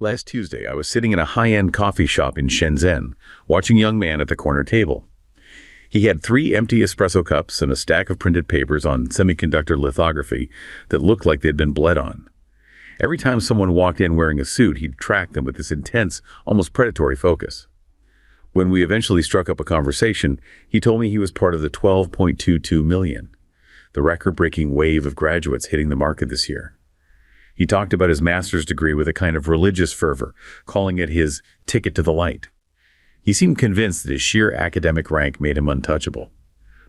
Last Tuesday, I was sitting in a high-end coffee shop in Shenzhen, watching a young man at the corner table. He had 3 empty espresso cups and a stack of printed papers on semiconductor lithography that looked like they'd been bled on. Every time someone walked in wearing a suit, he'd track them with this intense, almost predatory focus. When we eventually struck up a conversation, he told me he was part of the 12.22 million, the record-breaking wave of graduates hitting the market this year. He talked about his master's degree with a kind of religious fervor, calling it his ticket to the light. He seemed convinced that his sheer academic rank made him untouchable.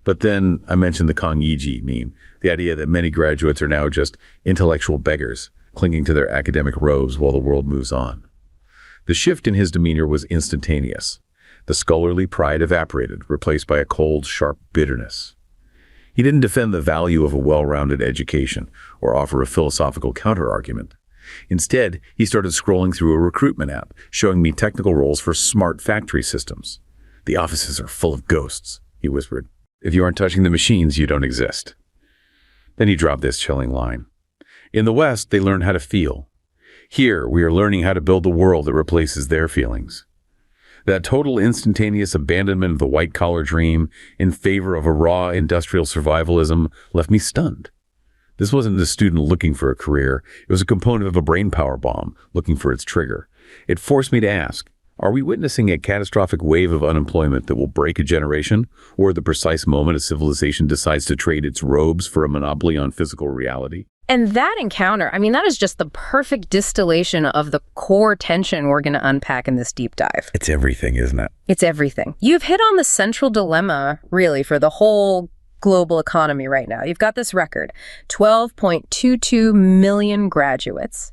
But then I mentioned the Kong Yiji meme, the idea that many graduates are now just intellectual beggars, clinging to their academic robes while the world moves on. The shift in his demeanor was instantaneous. The scholarly pride evaporated, replaced by a cold, sharp bitterness. He didn't defend the value of a well-rounded education or offer a philosophical counter-argument. Instead, he started scrolling through a recruitment app, showing me technical roles for smart factory systems. "The offices are full of ghosts," he whispered. "If you aren't touching the machines, you don't exist." Then he dropped this chilling line. "In the West, they learn how to feel. Here, we are learning how to build the world that replaces their feelings." That total instantaneous abandonment of the white-collar dream in favor of a raw industrial survivalism left me stunned. This wasn't a student looking for a career. It was a component of a brain power bomb looking for its trigger. It forced me to ask, are we witnessing a catastrophic wave of unemployment that will break a generation, or the precise moment a civilization decides to trade its robes for a monopoly on physical reality? And that encounter, that is just the perfect distillation of the core tension we're going to unpack in this deep dive. It's everything, isn't it? It's everything. You've hit on the central dilemma, really, for the whole global economy right now. You've got this record, 12.22 million graduates.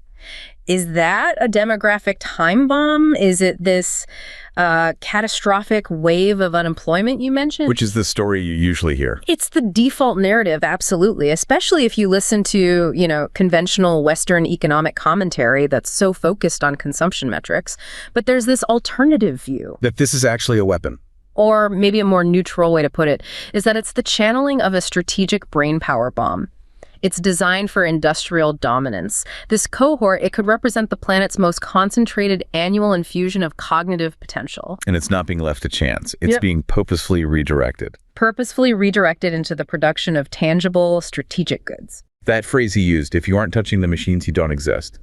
Is that a demographic time bomb? Is it this catastrophic wave of unemployment you mentioned? Which is the story you usually hear. It's the default narrative, absolutely, especially if you listen to, conventional Western economic commentary that's so focused on consumption metrics. But there's this alternative view. That this is actually a weapon. Or maybe a more neutral way to put it is that it's the channeling of a strategic brain power bomb. It's designed for industrial dominance. This cohort, it could represent the planet's most concentrated annual infusion of cognitive potential. And it's not being left to chance. It's being purposefully redirected. Purposefully redirected into the production of tangible, strategic goods. That phrase he used, "if you aren't touching the machines, you don't exist."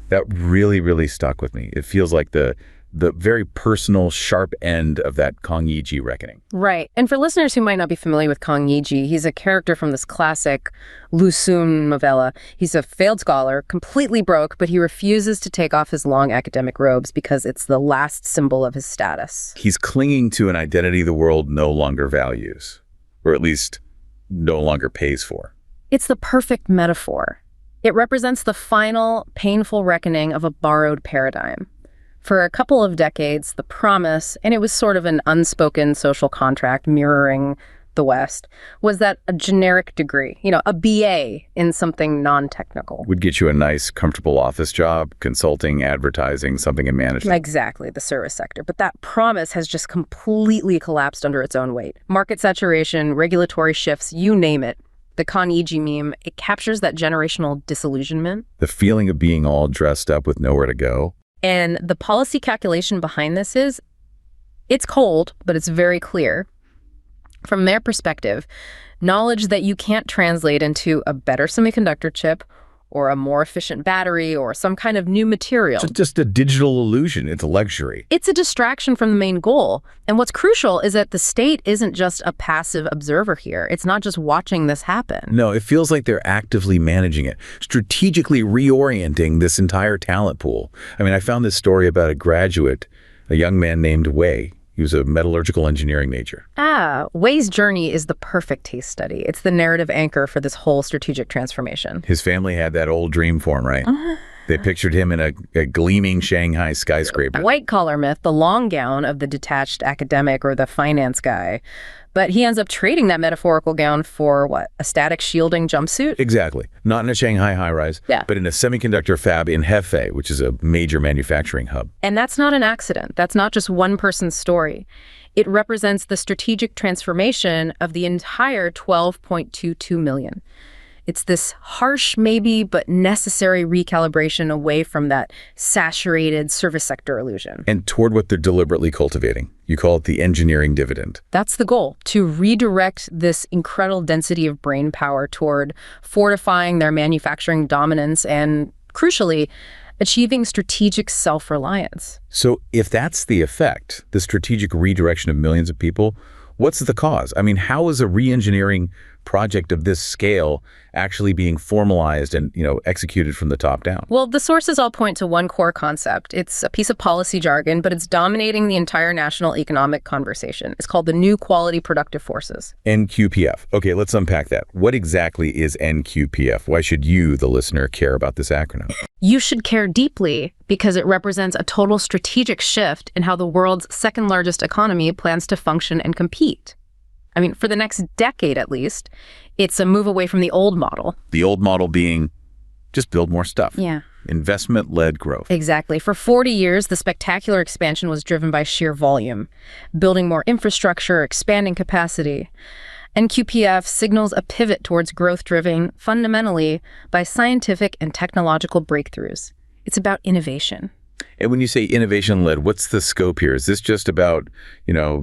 That really, really stuck with me. It feels like the very personal, sharp end of that Kong Yiji reckoning. Right. And for listeners who might not be familiar with Kong Yiji, he's a character from this classic Lu Xun novella. He's a failed scholar, completely broke, but he refuses to take off his long academic robes because it's the last symbol of his status. He's clinging to an identity the world no longer values, or at least no longer pays for. It's the perfect metaphor. It represents the final, painful reckoning of a borrowed paradigm. For a couple of decades, the promise, and it was sort of an unspoken social contract mirroring the West, was that a generic degree, a BA in something non-technical, would get you a nice, comfortable office job, consulting, advertising, something in management. Exactly, the service sector. But that promise has just completely collapsed under its own weight. Market saturation, regulatory shifts, you name it. The Kong Yiji meme, it captures that generational disillusionment. The feeling of being all dressed up with nowhere to go. And the policy calculation behind this is, it's cold, but it's very clear. From their perspective, knowledge that you can't translate into a better semiconductor chip or a more efficient battery or some kind of new material. It's just a digital illusion. It's a luxury. It's a distraction from the main goal. And what's crucial is that the state isn't just a passive observer here. It's not just watching this happen. No, it feels like they're actively managing it, strategically reorienting this entire talent pool. I found this story about a graduate, a young man named Wei. He was a metallurgical engineering major. Wei's journey is the perfect case study. It's the narrative anchor for this whole strategic transformation. His family had that old dream for him, right? They pictured him in a gleaming Shanghai skyscraper. White-collar myth, the long gown of the detached academic or the finance guy. But he ends up trading that metaphorical gown for, what, a static shielding jumpsuit? Exactly. Not in a Shanghai high-rise, but in a semiconductor fab in Hefei, which is a major manufacturing hub. And that's not an accident. That's not just one person's story. It represents the strategic transformation of the entire 12.22 million. It's this harsh, maybe, but necessary recalibration away from that saturated service sector illusion. And toward what they're deliberately cultivating. You call it the engineering dividend. That's the goal, to redirect this incredible density of brain power toward fortifying their manufacturing dominance and, crucially, achieving strategic self-reliance. So if that's the effect, the strategic redirection of millions of people, what's the cause? I mean, how is a re-engineering project of this scale actually being formalized and, executed from the top down? Well, the sources all point to one core concept. It's a piece of policy jargon, but it's dominating the entire national economic conversation. It's called the New Quality Productive Forces. NQPF. Okay, let's unpack that. What exactly is NQPF? Why should you, the listener, care about this acronym? You should care deeply because it represents a total strategic shift in how the world's second largest economy plans to function and compete. I mean, for the next decade at least, it's a move away from the old model. The old model being just build more stuff. Yeah. Investment-led growth. Exactly. For 40 years, the spectacular expansion was driven by sheer volume, building more infrastructure, expanding capacity. NQPF signals a pivot towards growth driven fundamentally by scientific and technological breakthroughs. It's about innovation. And when you say innovation-led, what's the scope here? Is this just about,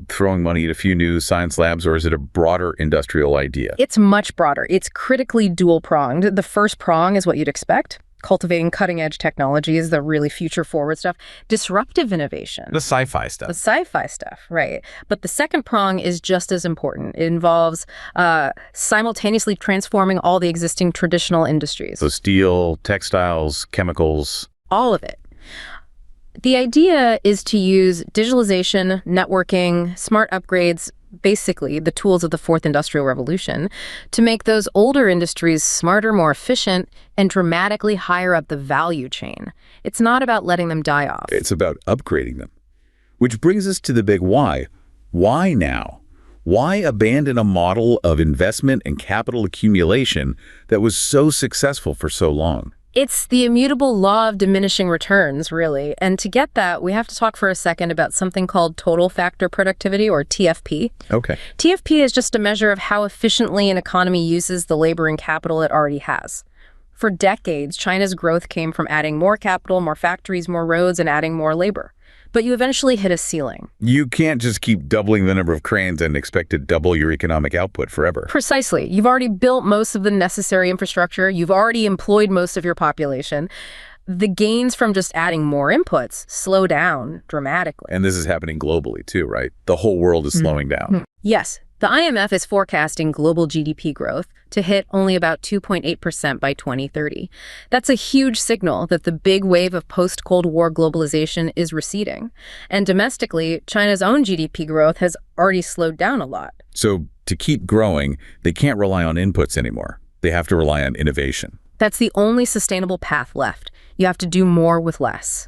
throwing money at a few new science labs, or is it a broader industrial idea? It's much broader. It's critically dual-pronged. The first prong is what you'd expect, cultivating cutting-edge technologies, the really future-forward stuff, disruptive innovation. The sci-fi stuff. The sci-fi stuff, right. But the second prong is just as important. It involves simultaneously transforming all the existing traditional industries. So steel, textiles, chemicals. All of it. The idea is to use digitalization, networking, smart upgrades, basically the tools of the fourth industrial revolution, to make those older industries smarter, more efficient, and dramatically higher up the value chain. It's not about letting them die off. It's about upgrading them. Which brings us to the big why. Why now? Why abandon a model of investment and capital accumulation that was so successful for so long? It's the immutable law of diminishing returns, really. And to get that, we have to talk for a second about something called total factor productivity, or TFP. Okay. TFP is just a measure of how efficiently an economy uses the labor and capital it already has. For decades, China's growth came from adding more capital, more factories, more roads, and adding more labor. But you eventually hit a ceiling. You can't just keep doubling the number of cranes and expect to double your economic output forever. Precisely. You've already built most of the necessary infrastructure. You've already employed most of your population. The gains from just adding more inputs slow down dramatically. And this is happening globally too, right? The whole world is slowing down. Yes. The IMF is forecasting global GDP growth to hit only about 2.8% by 2030. That's a huge signal that the big wave of post-Cold War globalization is receding. And domestically, China's own GDP growth has already slowed down a lot. So to keep growing, they can't rely on inputs anymore. They have to rely on innovation. That's the only sustainable path left. You have to do more with less.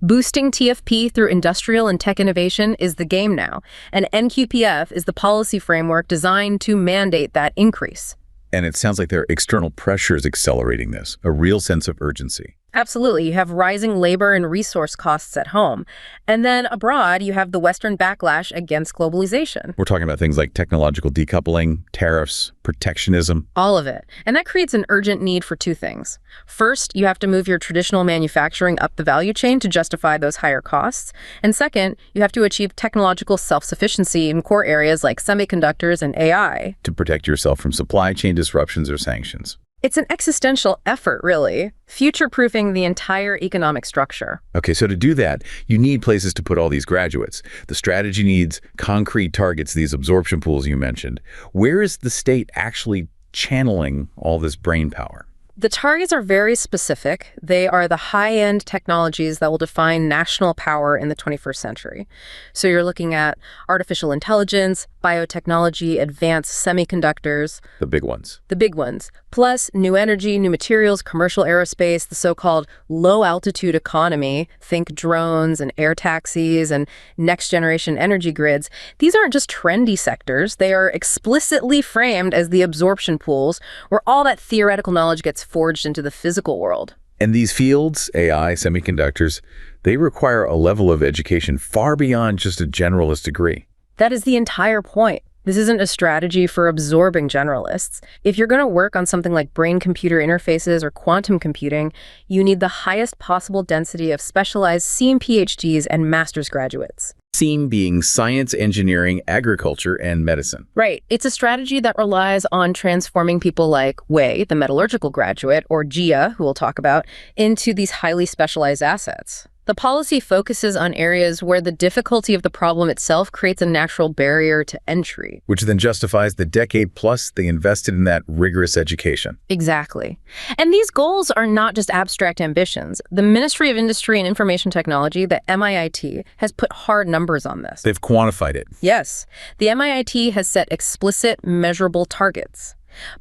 Boosting TFP through industrial and tech innovation is the game now, and NQPF is the policy framework designed to mandate that increase. And it sounds like there are external pressures accelerating this, a real sense of urgency. Absolutely. You have rising labor and resource costs at home. And then abroad, you have the Western backlash against globalization. We're talking about things like technological decoupling, tariffs, protectionism. All of it. And that creates an urgent need for two things. First, you have to move your traditional manufacturing up the value chain to justify those higher costs. And second, you have to achieve technological self-sufficiency in core areas like semiconductors and AI. To protect yourself from supply chain disruptions or sanctions. It's an existential effort, really, future-proofing the entire economic structure. Okay, so to do that, you need places to put all these graduates. The strategy needs concrete targets, these absorption pools you mentioned. Where is the state actually channeling all this brain power? The targets are very specific. They are the high-end technologies that will define national power in the 21st century. So you're looking at artificial intelligence, biotechnology, advanced semiconductors. The big ones. The big ones. Plus new energy, new materials, commercial aerospace, the so-called low-altitude economy. Think drones and air taxis and next-generation energy grids. These aren't just trendy sectors. They are explicitly framed as the absorption pools where all that theoretical knowledge gets forged into the physical world. And these fields, AI, semiconductors, they require a level of education far beyond just a generalist degree. That is the entire point. This isn't a strategy for absorbing generalists. If you're going to work on something like brain-computer interfaces or quantum computing, you need the highest possible density of specialized SIEM PhDs and master's graduates. SIEM being science, engineering, agriculture, and medicine. Right. It's a strategy that relies on transforming people like Wei, the metallurgical graduate, or Jia, who we'll talk about, into these highly specialized assets. The policy focuses on areas where the difficulty of the problem itself creates a natural barrier to entry. Which then justifies the decade plus they invested in that rigorous education. Exactly. And these goals are not just abstract ambitions. The Ministry of Industry and Information Technology, the MIIT, has put hard numbers on this. They've quantified it. Yes. The MIIT has set explicit, measurable targets.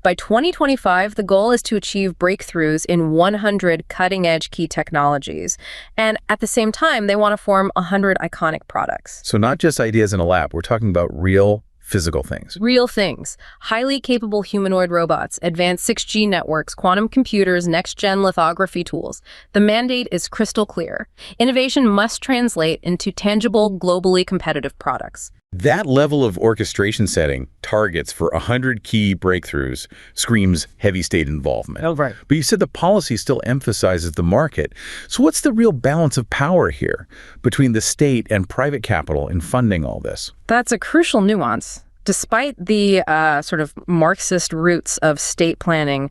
By 2025, the goal is to achieve breakthroughs in 100 cutting-edge key technologies. And at the same time, they want to form 100 iconic products. So not just ideas in a lab, we're talking about real physical things. Real things. Highly capable humanoid robots, advanced 6G networks, quantum computers, next-gen lithography tools. The mandate is crystal clear. Innovation must translate into tangible, globally competitive products. That level of orchestration setting, targets for 100 key breakthroughs, screams heavy state involvement. Oh, right. But you said the policy still emphasizes the market. So what's the real balance of power here between the state and private capital in funding all this? That's a crucial nuance. Despite the sort of Marxist roots of state planning,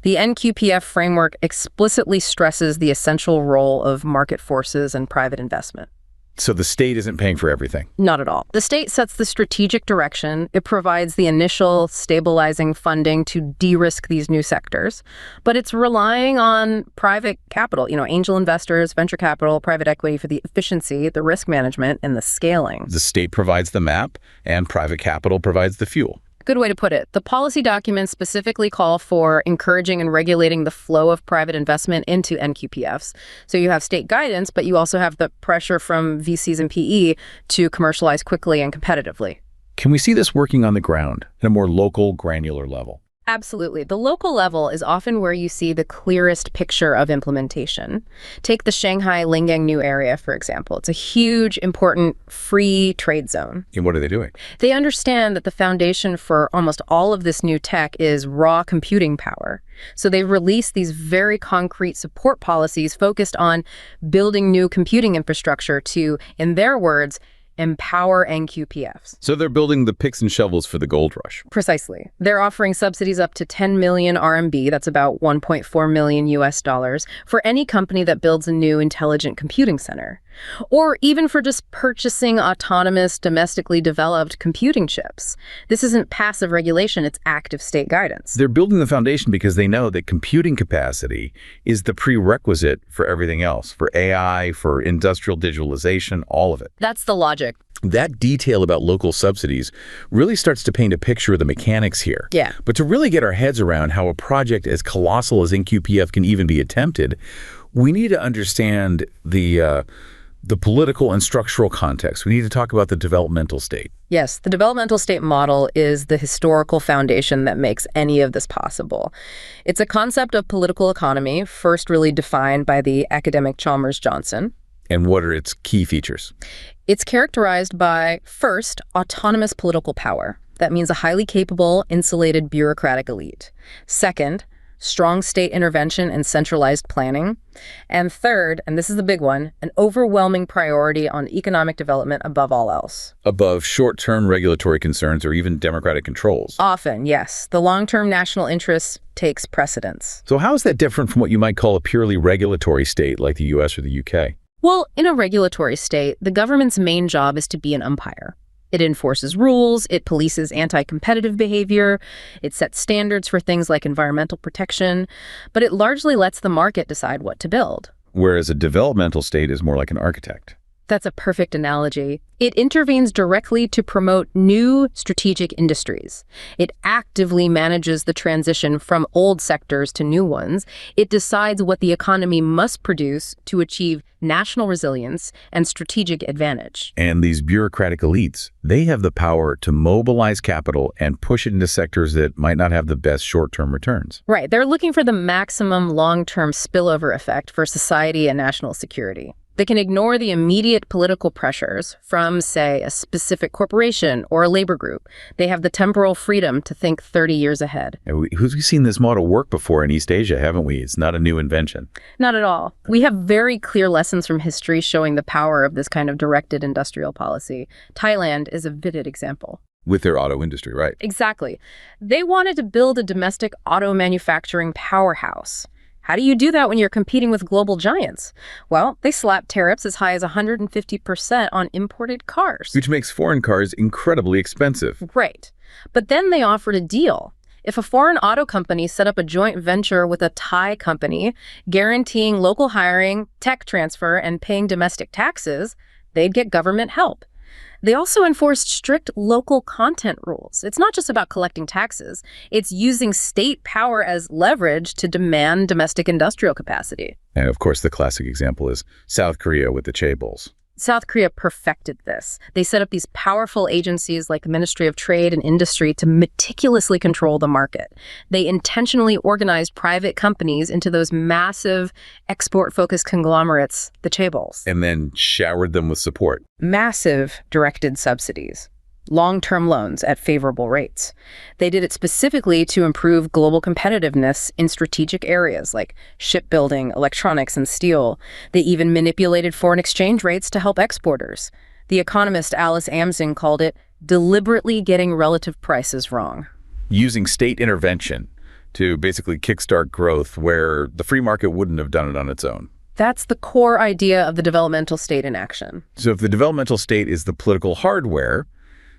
the NQPF framework explicitly stresses the essential role of market forces and private investment. So the state isn't paying for everything? Not at all. The state sets the strategic direction. It provides the initial stabilizing funding to de-risk these new sectors. But it's relying on private capital, angel investors, venture capital, private equity for the efficiency, the risk management, and the scaling. The state provides the map, and private capital provides the fuel. Good way to put it. The policy documents specifically call for encouraging and regulating the flow of private investment into NQPFs. So you have state guidance, but you also have the pressure from VCs and PE to commercialize quickly and competitively. Can we see this working on the ground at a more local, granular level? Absolutely. The local level is often where you see the clearest picture of implementation. Take the Shanghai Lingang New Area, for example. It's a huge, important, free trade zone. And what are they doing? They understand that the foundation for almost all of this new tech is raw computing power. So they've released these very concrete support policies focused on building new computing infrastructure to, in their words, empower NQPFs. So they're building the picks and shovels for the gold rush. Precisely. They're offering subsidies up to 10 million RMB, that's about 1.4 million US dollars, for any company that builds a new intelligent computing center. Or even for just purchasing autonomous, domestically developed computing chips. This isn't passive regulation, it's active state guidance. They're building the foundation because they know that computing capacity is the prerequisite for everything else, for AI, for industrial digitalization, all of it. That's the logic. That detail about local subsidies really starts to paint a picture of the mechanics here. Yeah. But to really get our heads around how a project as colossal as NQPF can even be attempted, we need to understand the political and structural context. We need to talk about the developmental state. Yes, the developmental state model is the historical foundation that makes any of this possible. It's a concept of political economy, first really defined by the academic Chalmers Johnson. And what are its key features? It's characterized by, first, autonomous political power. That means a highly capable, insulated bureaucratic elite. Second, strong state intervention and centralized planning. And third, and this is the big one, an overwhelming priority on economic development above all else. Above short-term regulatory concerns or even democratic controls. Often, yes. The long-term national interest takes precedence. So how is that different from what you might call a purely regulatory state like the US or the UK? Well, in a regulatory state, the government's main job is to be an umpire. It enforces rules, it polices anti-competitive behavior, it sets standards for things like environmental protection, but it largely lets the market decide what to build. Whereas a developmental state is more like an architect. That's a perfect analogy. It intervenes directly to promote new strategic industries. It actively manages the transition from old sectors to new ones. It decides what the economy must produce to achieve national resilience and strategic advantage. And these bureaucratic elites, they have the power to mobilize capital and push it into sectors that might not have the best short-term returns. Right. They're looking for the maximum long-term spillover effect for society and national security. They can ignore the immediate political pressures from, say, a specific corporation or a labor group. They have the temporal freedom to think 30 years ahead. We've seen this model work before in East Asia, haven't we? It's not a new invention. Not at all. We have very clear lessons from history showing the power of this kind of directed industrial policy. Thailand is a vivid example. With their auto industry, right? Exactly. They wanted to build a domestic auto manufacturing powerhouse. How do you do that when you're competing with global giants? Well, they slapped tariffs as high as 150% on imported cars. Which makes foreign cars incredibly expensive. Right. But then they offered a deal. If a foreign auto company set up a joint venture with a Thai company, guaranteeing local hiring, tech transfer, and paying domestic taxes, they'd get government help. They also enforced strict local content rules. It's not just about collecting taxes. It's using state power as leverage to demand domestic industrial capacity. And of course, the classic example is South Korea with the chaebols. South Korea perfected this. They set up these powerful agencies like the Ministry of Trade and Industry to meticulously control the market. They intentionally organized private companies into those massive export-focused conglomerates, the chaebols. And then showered them with support. Massive directed subsidies. Long-term loans at favorable rates. They did it specifically to improve global competitiveness in strategic areas like shipbuilding, electronics, and steel. They even manipulated foreign exchange rates to help exporters. The economist Alice Amsing called it deliberately getting relative prices wrong. Using state intervention to basically kickstart growth where the free market wouldn't have done it on its own. That's the core idea of the developmental state in action. So if the developmental state is the political hardware,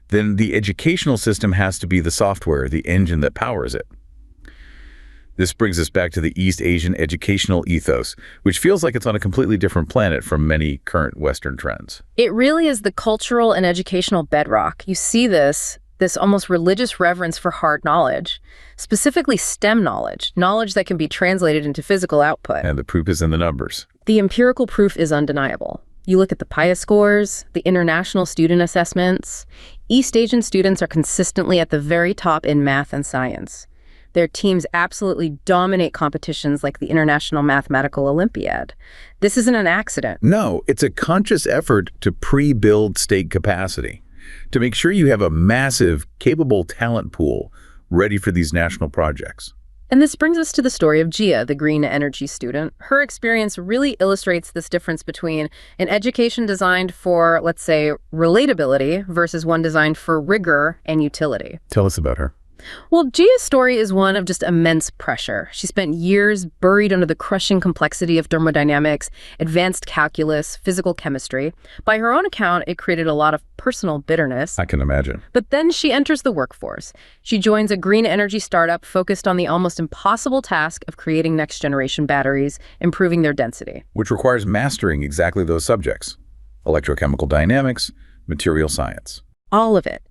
then the educational system has to be the software, the engine that powers it. This brings us back to the East Asian educational ethos, which feels like it's on a completely different planet from many current Western trends. It really is the cultural and educational bedrock. You see this almost religious reverence for hard knowledge, specifically STEM knowledge that can be translated into physical output. And the proof is in the numbers. The empirical proof is undeniable. You look at the PIA scores, the international student assessments. East Asian students are consistently at the very top in math and science. Their teams absolutely dominate competitions like the International Mathematical Olympiad. This isn't an accident. No, it's a conscious effort to pre-build state capacity, to make sure you have a massive, capable talent pool ready for these national projects. And this brings us to the story of Gia, the green energy student. Her experience really illustrates this difference between an education designed for, let's say, relatability versus one designed for rigor and utility. Tell us about her. Well, Gia's story is one of just immense pressure. She spent years buried under the crushing complexity of thermodynamics, advanced calculus, physical chemistry. By her own account, it created a lot of personal bitterness. I can imagine. But then she enters the workforce. She joins a green energy startup focused on the almost impossible task of creating next-generation batteries, improving their density. Which requires mastering exactly those subjects: electrochemical dynamics, material science. All of it.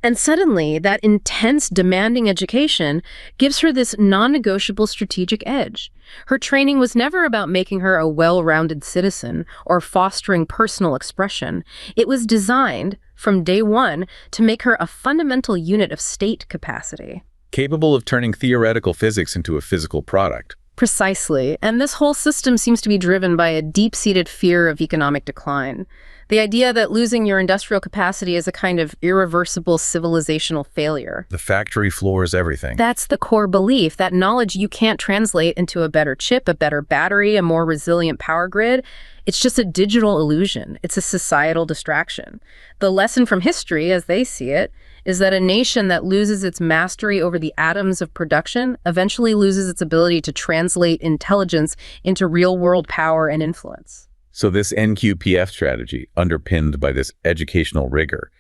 And suddenly, that intense, demanding education gives her this non-negotiable strategic edge. Her training was never about making her a well-rounded citizen or fostering personal expression. It was designed, from day one, to make her a fundamental unit of state capacity. Capable of turning theoretical physics into a physical product. Precisely. And this whole system seems to be driven by a deep-seated fear of economic decline. The idea that losing your industrial capacity is a kind of irreversible civilizational failure. The factory floor is everything. That's the core belief, that knowledge you can't translate into a better chip, a better battery, a more resilient power grid. It's just a digital illusion. It's a societal distraction. The lesson from history, as they see it, is that a nation that loses its mastery over the atoms of production eventually loses its ability to translate intelligence into real-world power and influence. So this NQPF strategy, underpinned by this educational rigor,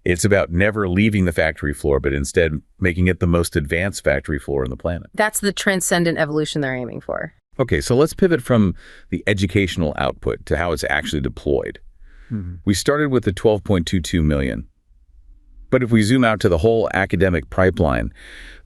it's about never leaving the factory floor, but instead making it the most advanced factory floor on the planet. That's the transcendent evolution they're aiming for. Okay, so let's pivot from the educational output to how it's actually deployed. We started with the 12.22 million. But if we zoom out to the whole academic pipeline,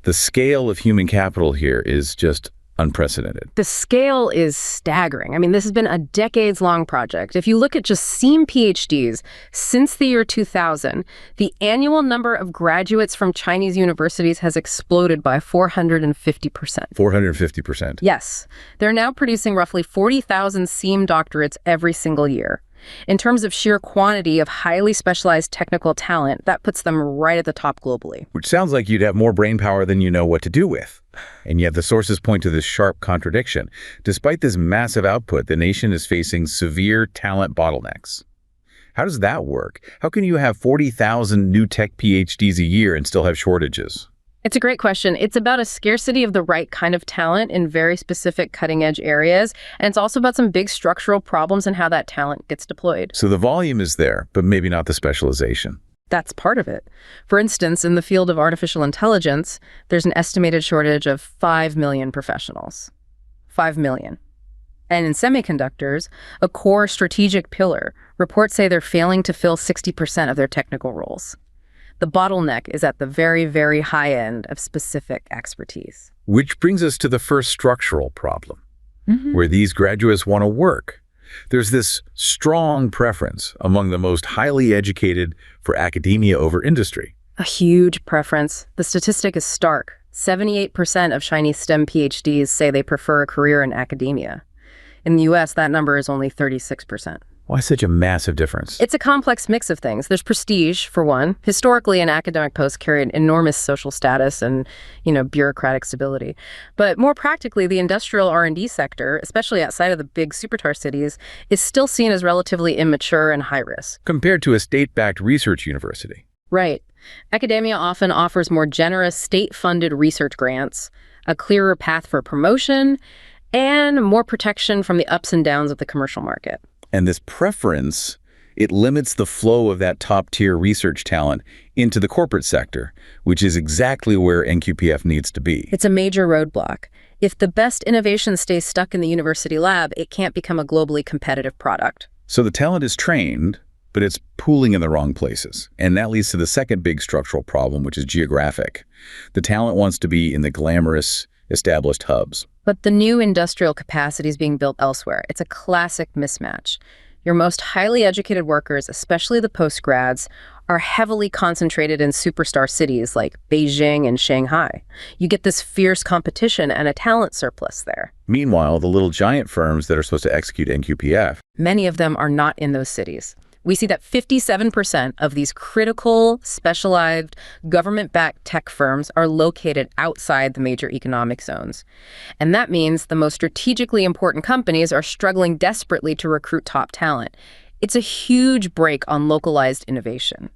the scale of human capital here is just unprecedented. The scale is staggering. I mean, this has been a decades-long project. If you look at just SIEM PhDs, since the year 2000, the annual number of graduates from Chinese universities has exploded by 450%. 450%? Yes. They're now producing roughly 40,000 SIEM doctorates every single year. In terms of sheer quantity of highly specialized technical talent, that puts them right at the top globally. Which sounds like you'd have more brainpower than you know what to do with. And yet the sources point to this sharp contradiction. Despite this massive output, the nation is facing severe talent bottlenecks. How does that work? How can you have 40,000 new tech PhDs a year and still have shortages? It's a great question. It's about a scarcity of the right kind of talent in very specific cutting-edge areas, and it's also about some big structural problems and how that talent gets deployed. So the volume is there, but maybe not the specialization. That's part of it. For instance, in the field of artificial intelligence, there's an estimated shortage of 5 million professionals. 5 million. And in semiconductors, a core strategic pillar, reports say they're failing to fill 60% of their technical roles. The bottleneck is at the very, very high end of specific expertise. Which brings us to the first structural problem, where these graduates want to work. There's this strong preference among the most highly educated for academia over industry. A huge preference. The statistic is stark. 78% of Chinese STEM PhDs say they prefer a career in academia. In the US, that number is only 36%. Why such a massive difference? It's a complex mix of things. There's prestige, for one. Historically, an academic post carried enormous social status and, bureaucratic stability. But more practically, the industrial R&D sector, especially outside of the big superstar cities, is still seen as relatively immature and high risk. Compared to a state-backed research university. Right. Academia often offers more generous state-funded research grants, a clearer path for promotion, and more protection from the ups and downs of the commercial market. And this preference, it limits the flow of that top-tier research talent into the corporate sector, which is exactly where NQPF needs to be. It's a major roadblock. If the best innovation stays stuck in the university lab, it can't become a globally competitive product. So the talent is trained, but it's pooling in the wrong places. And that leads to the second big structural problem, which is geographic. The talent wants to be in the glamorous, established hubs. But the new industrial capacity is being built elsewhere. It's a classic mismatch. Your most highly educated workers, especially the postgrads, are heavily concentrated in superstar cities like Beijing and Shanghai. You get this fierce competition and a talent surplus there. Meanwhile, the little giant firms that are supposed to execute NQPF, many of them are not in those cities. We see that 57% of these critical, specialized, government-backed tech firms are located outside the major economic zones. And that means the most strategically important companies are struggling desperately to recruit top talent. It's a huge brake on localized innovation.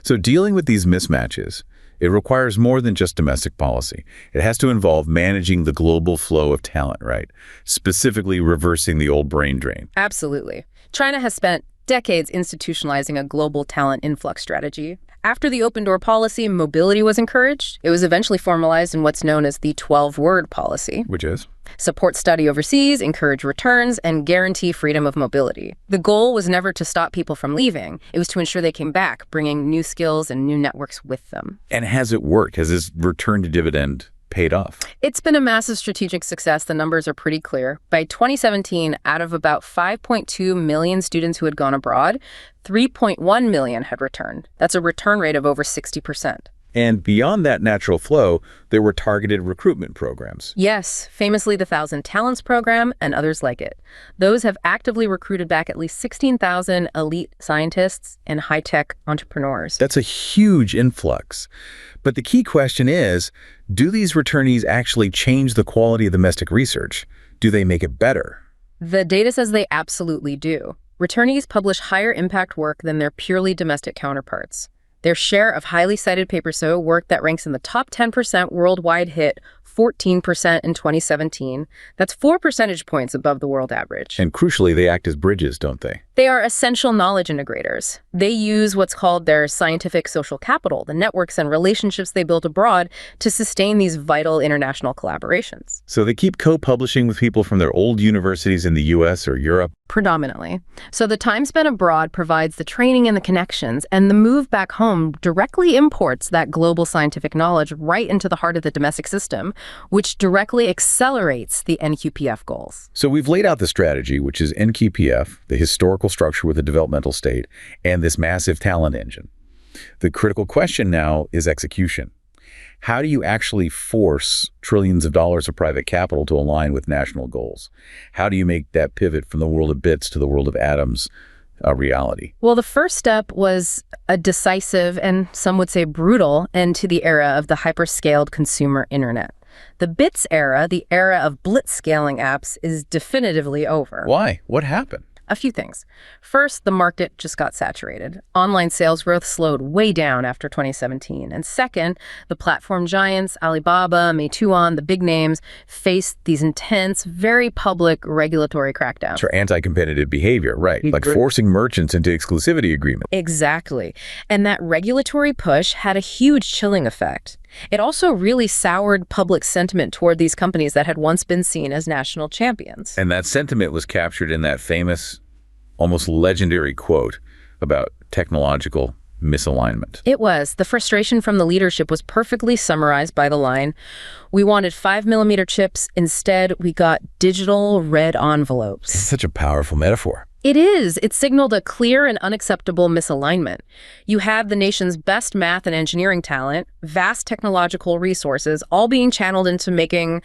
So dealing with these mismatches, it requires more than just domestic policy. It has to involve managing the global flow of talent, right? Specifically reversing the old brain drain. Absolutely. China has spent decades institutionalizing a global talent influx strategy. After the open door policy, mobility was encouraged. It was eventually formalized in what's known as the 12-word policy. Which is? Support study overseas, encourage returns, and guarantee freedom of mobility. The goal was never to stop people from leaving. It was to ensure they came back, bringing new skills and new networks with them. And has it worked? Has this return to dividend paid off? It's been a massive strategic success. The numbers are pretty clear. By 2017, out of about 5.2 million students who had gone abroad, 3.1 million had returned. That's a return rate of over 60%. And beyond that natural flow, there were targeted recruitment programs. Yes, famously the 1,000 Talents program and others like it. Those have actively recruited back at least 16,000 elite scientists and high-tech entrepreneurs. That's a huge influx. But the key question is, do these returnees actually change the quality of domestic research? Do they make it better? The data says they absolutely do. Returnees publish higher impact work than their purely domestic counterparts. Their share of highly cited papers show work that ranks in the top 10% worldwide hit 14% in 2017. That's 4 percentage points above the world average. And crucially, they act as bridges, don't they? They are essential knowledge integrators. They use what's called their scientific social capital, the networks and relationships they built abroad, to sustain these vital international collaborations. So they keep co-publishing with people from their old universities in the US or Europe? Predominantly. So the time spent abroad provides the training and the connections, and the move back home directly imports that global scientific knowledge right into the heart of the domestic system, which directly accelerates the NQPF goals. So we've laid out the strategy, which is NQPF, the historical structure with a developmental state, and this massive talent engine. The critical question now is execution. How do you actually force trillions of dollars of private capital to align with national goals? How do you make that pivot from the world of bits to the world of atoms a reality? Well, the first step was a decisive and some would say brutal end to the era of the hyperscaled consumer internet. The bits era, the era of blitzscaling apps, is definitively over. Why? What happened? A few things. First, the market just got saturated. Online sales growth slowed way down after 2017. And second, the platform giants, Alibaba, Meituan, the big names, faced these intense, very public regulatory crackdowns. For anti-competitive behavior, right? Like forcing merchants into exclusivity agreements. Exactly. And that regulatory push had a huge chilling effect. It also really soured public sentiment toward these companies that had once been seen as national champions. And that sentiment was captured in that famous, almost legendary quote about technological misalignment. It was. The frustration from the leadership was perfectly summarized by the line, "We wanted 5mm chips. Instead, we got digital red envelopes." It's such a powerful metaphor. It is. It signaled a clear and unacceptable misalignment. You had the nation's best math and engineering talent, vast technological resources, all being channeled into making,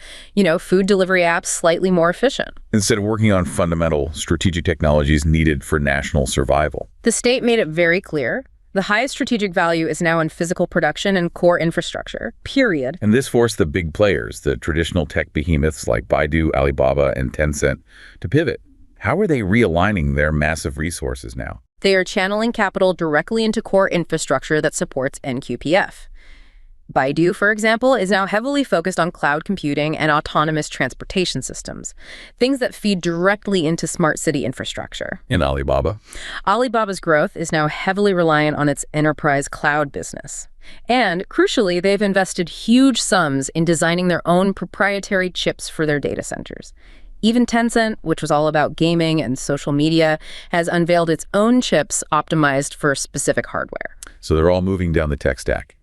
food delivery apps slightly more efficient. Instead of working on fundamental strategic technologies needed for national survival. The state made it very clear. The highest strategic value is now in physical production and core infrastructure, period. And this forced the big players, the traditional tech behemoths like Baidu, Alibaba, and Tencent, to pivot. How are they realigning their massive resources now? They are channeling capital directly into core infrastructure that supports NQPF. Baidu, for example, is now heavily focused on cloud computing and autonomous transportation systems, things that feed directly into smart city infrastructure. In Alibaba? Alibaba's growth is now heavily reliant on its enterprise cloud business. And, crucially, they've invested huge sums in designing their own proprietary chips for their data centers. Even Tencent, which was all about gaming and social media, has unveiled its own chips optimized for specific hardware. So they're all moving down the tech stack,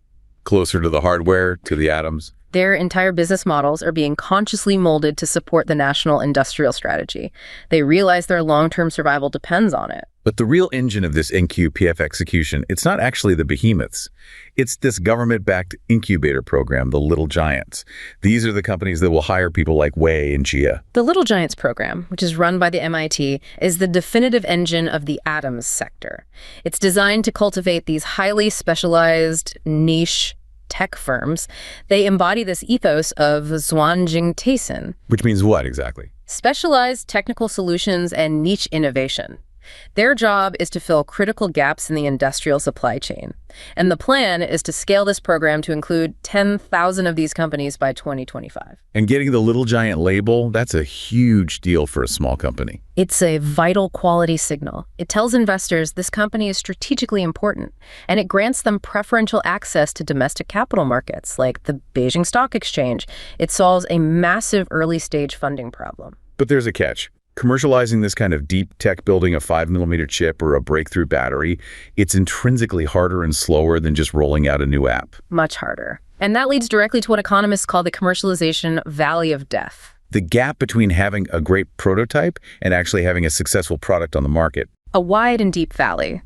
closer to the hardware, to the atoms. Their entire business models are being consciously molded to support the national industrial strategy. They realize their long-term survival depends on it. But the real engine of this NQPF execution, it's not actually the behemoths. It's this government-backed incubator program, the Little Giants. These are the companies that will hire people like Wei and Jia. The Little Giants program, which is run by the MIT, is the definitive engine of the atoms sector. It's designed to cultivate these highly specialized, niche tech firms. They embody this ethos of Zhuanjing Taisin. Which means what exactly? Specialized technical solutions and niche innovation. Their job is to fill critical gaps in the industrial supply chain. And the plan is to scale this program to include 10,000 of these companies by 2025. And getting the Little Giant label, that's a huge deal for a small company. It's a vital quality signal. It tells investors this company is strategically important, and it grants them preferential access to domestic capital markets like the Beijing Stock Exchange. It solves a massive early-stage funding problem. But there's a catch. Commercializing this kind of deep tech building a 5mm chip or a breakthrough battery, it's intrinsically harder and slower than just rolling out a new app. Much harder. And that leads directly to what economists call the commercialization valley of death. The gap between having a great prototype and actually having a successful product on the market. A wide and deep valley.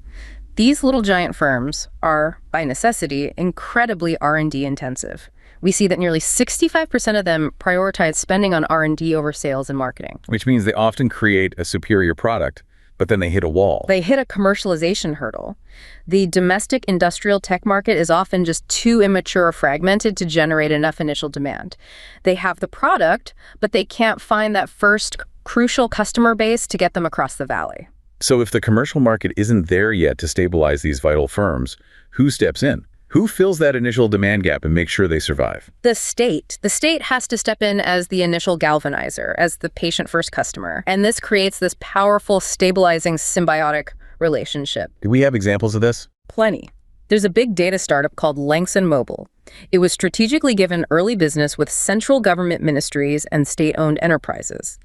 These Little Giant firms are, by necessity, incredibly R&D intensive. We see that nearly 65% of them prioritize spending on R&D over sales and marketing. Which means they often create a superior product, but then they hit a wall. They hit a commercialization hurdle. The domestic industrial tech market is often just too immature or fragmented to generate enough initial demand. They have the product, but they can't find that first crucial customer base to get them across the valley. So if the commercial market isn't there yet to stabilize these vital firms, who steps in? Who fills that initial demand gap and makes sure they survive? The state. The state has to step in as the initial galvanizer, as the patient-first customer. And this creates this powerful, stabilizing, symbiotic relationship. Do we have examples of this? Plenty. There's a big data startup called Langston Mobile. It was strategically given early business with central government ministries and state-owned enterprises.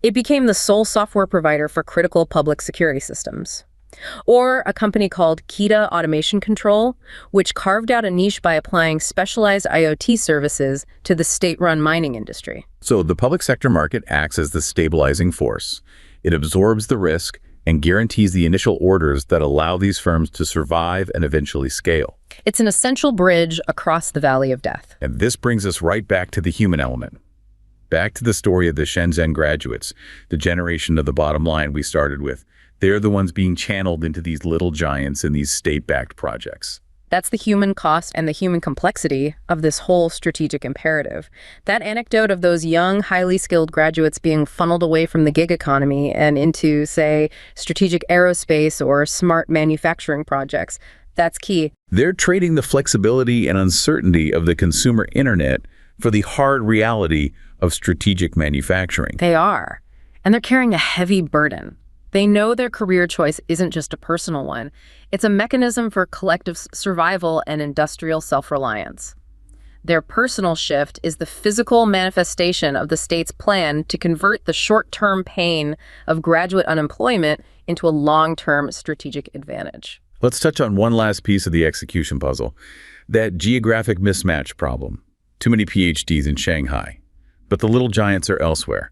It became the sole software provider for critical public security systems. Or a company called Kita Automation Control, which carved out a niche by applying specialized IoT services to the state-run mining industry. So the public sector market acts as the stabilizing force. It absorbs the risk and guarantees the initial orders that allow these firms to survive and eventually scale. It's an essential bridge across the valley of death. And this brings us right back to the human element. Back to the story of the Shenzhen graduates, the generation of the bottom line we started with. They're the ones being channeled into these little giants in these state-backed projects. That's the human cost and the human complexity of this whole strategic imperative. That anecdote of those young, highly skilled graduates being funneled away from the gig economy and into, say, strategic aerospace or smart manufacturing projects, that's key. They're trading the flexibility and uncertainty of the consumer internet for the hard reality of strategic manufacturing. They are. And they're carrying a heavy burden. They know their career choice isn't just a personal one. It's a mechanism for collective survival and industrial self-reliance. Their personal shift is the physical manifestation of the state's plan to convert the short-term pain of graduate unemployment into a long-term strategic advantage. Let's touch on one last piece of the execution puzzle, that geographic mismatch problem. Too many PhDs in Shanghai, but the little giants are elsewhere.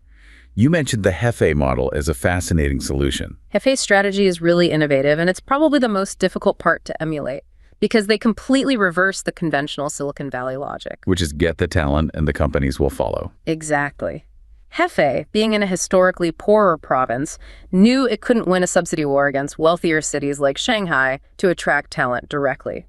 You mentioned the Hefei model as a fascinating solution. Hefei's strategy is really innovative, and it's probably the most difficult part to emulate because they completely reverse the conventional Silicon Valley logic. Which is get the talent and the companies will follow. Exactly. Hefei, being in a historically poorer province, knew it couldn't win a subsidy war against wealthier cities like Shanghai to attract talent directly.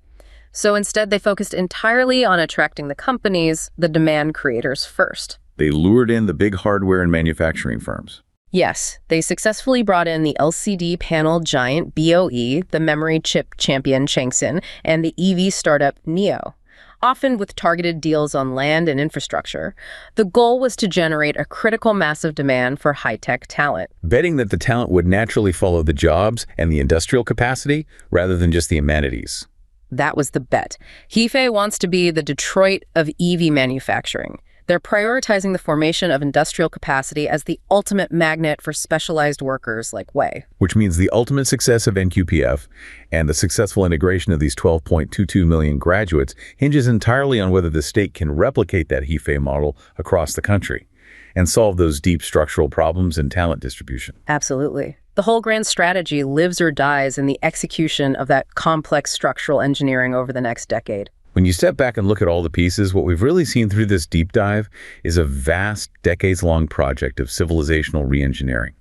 So instead, they focused entirely on attracting the companies, the demand creators first. They lured in the big hardware and manufacturing firms. Yes, they successfully brought in the LCD panel giant BOE, the memory chip champion Changxin, and the EV startup NIO, often with targeted deals on land and infrastructure. The goal was to generate a critical mass of demand for high-tech talent. Betting that the talent would naturally follow the jobs and the industrial capacity rather than just the amenities. That was the bet. Hefei wants to be the Detroit of EV manufacturing. They're prioritizing the formation of industrial capacity as the ultimate magnet for specialized workers like Wei. Which means the ultimate success of NQPF and the successful integration of these 12.22 million graduates hinges entirely on whether the state can replicate that Hefei model across the country and solve those deep structural problems in talent distribution. Absolutely. The whole grand strategy lives or dies in the execution of that complex structural engineering over the next decade. When you step back and look at all the pieces, what we've really seen through this deep dive is a vast, decades-long project of civilizational reengineering.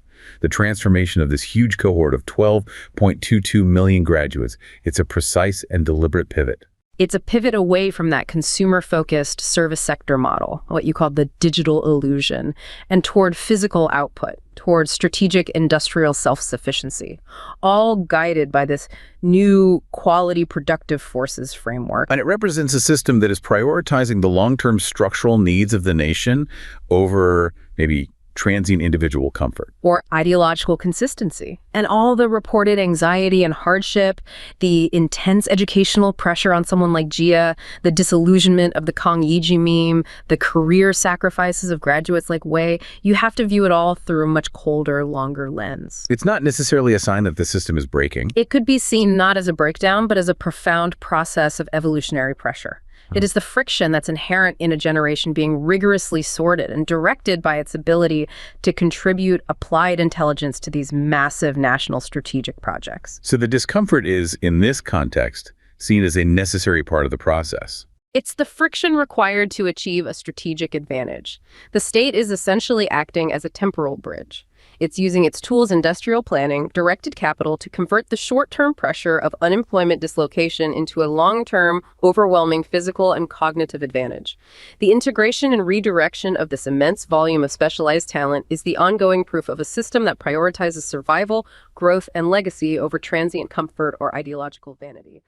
The transformation of this huge cohort of 12.22 million graduates, it's a precise and deliberate pivot. It's a pivot away from that consumer-focused service sector model, what you call the digital illusion, and toward physical output, toward strategic industrial self-sufficiency, all guided by this new quality productive forces framework. And it represents a system that is prioritizing the long-term structural needs of the nation over maybe transient individual comfort. Or ideological consistency. And all the reported anxiety and hardship, the intense educational pressure on someone like Jia, the disillusionment of the Kang Yiji meme, the career sacrifices of graduates like Wei, you have to view it all through a much colder, longer lens. It's not necessarily a sign that the system is breaking. It could be seen not as a breakdown, but as a profound process of evolutionary pressure. It is the friction that's inherent in a generation being rigorously sorted and directed by its ability to contribute applied intelligence to these massive national strategic projects. So the discomfort is, in this context, seen as a necessary part of the process. It's the friction required to achieve a strategic advantage. The state is essentially acting as a temporal bridge. It's using its tools, industrial planning, directed capital to convert the short-term pressure of unemployment dislocation into a long-term, overwhelming physical and cognitive advantage. The integration and redirection of this immense volume of specialized talent is the ongoing proof of a system that prioritizes survival, growth, and legacy over transient comfort or ideological vanity.